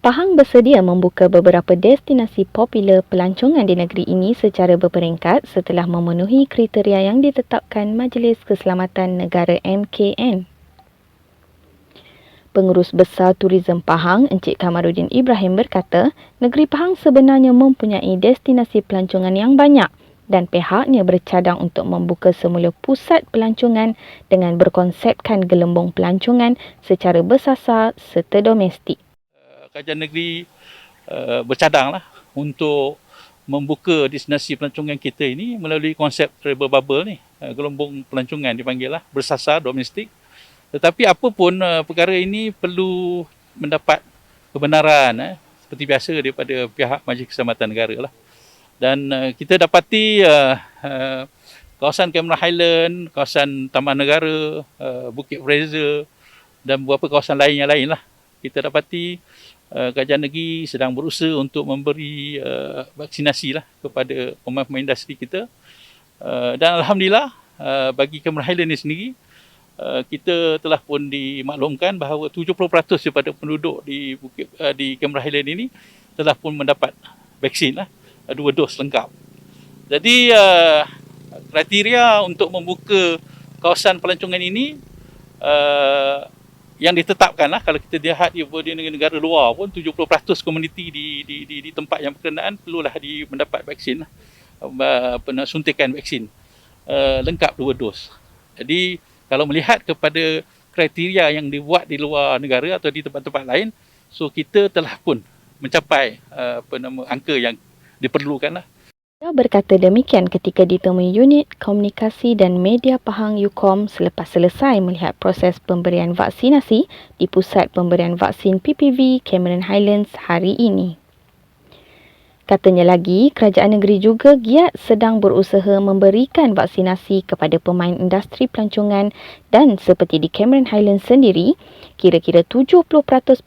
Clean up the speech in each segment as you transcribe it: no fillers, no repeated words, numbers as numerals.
Pahang bersedia membuka beberapa destinasi popular pelancongan di negeri ini secara berperingkat setelah memenuhi kriteria yang ditetapkan Majlis Keselamatan Negara MKN. Pengurus Besar Tourism Pahang, Encik Kamaruddin Ibrahim berkata, negeri Pahang sebenarnya mempunyai destinasi pelancongan yang banyak dan pihaknya bercadang untuk membuka semula pusat pelancongan dengan berkonsepkan gelembung pelancongan secara bersasar serta domestik. Kerajaan negeri bercadanglah untuk membuka destinasi pelancongan kita ini melalui konsep travel bubble ni. Gelombong pelancongan dipanggil lah, bersasar domestik. Tetapi apa pun perkara ini perlu mendapat kebenaran seperti biasa daripada pihak Majlis Keselamatan Negara lah. Dan kita dapati kawasan Cameron Highland, kawasan Taman Negara, Bukit Fraser dan beberapa kawasan lain yang lain lah. Kita dapati kerajaan negeri sedang berusaha untuk memberi vaksinasi lah kepada pemain-pemain industri kita. Dan Alhamdulillah bagi Cameron Highland ini sendiri, kita telah pun dimaklumkan bahawa 70% daripada penduduk di Cameron Highland ini telah pun mendapat vaksin lah, 2 dos lengkap. Jadi kriteria untuk membuka kawasan pelancongan ini yang ditetapkan lah, kalau kita lihat di negara luar pun 70% komuniti di tempat yang berkenaan perlulah mendapat vaksin lah, suntikan vaksin lengkap 2 dos. Jadi kalau melihat kepada kriteria yang dibuat di luar negara atau di tempat-tempat lain, so kita telah pun mencapai angka yang diperlukan lah. Dia berkata demikian ketika ditemui unit komunikasi dan media Pahang UKOM selepas selesai melihat proses pemberian vaksinasi di pusat pemberian vaksin PPV Cameron Highlands hari ini. Katanya lagi, kerajaan negeri juga giat sedang berusaha memberikan vaksinasi kepada pemain industri pelancongan dan seperti di Cameron Highlands sendiri, kira-kira 70%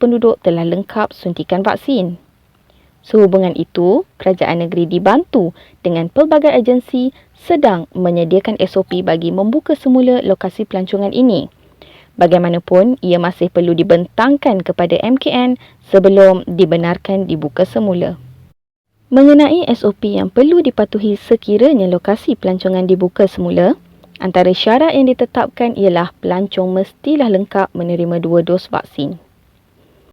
penduduk telah lengkap suntikan vaksin. Sehubungan itu, kerajaan negeri dibantu dengan pelbagai agensi sedang menyediakan SOP bagi membuka semula lokasi pelancongan ini. Bagaimanapun, ia masih perlu dibentangkan kepada MKN sebelum dibenarkan dibuka semula. Mengenai SOP yang perlu dipatuhi sekiranya lokasi pelancongan dibuka semula, antara syarat yang ditetapkan ialah pelancong mestilah lengkap menerima 2 dos vaksin.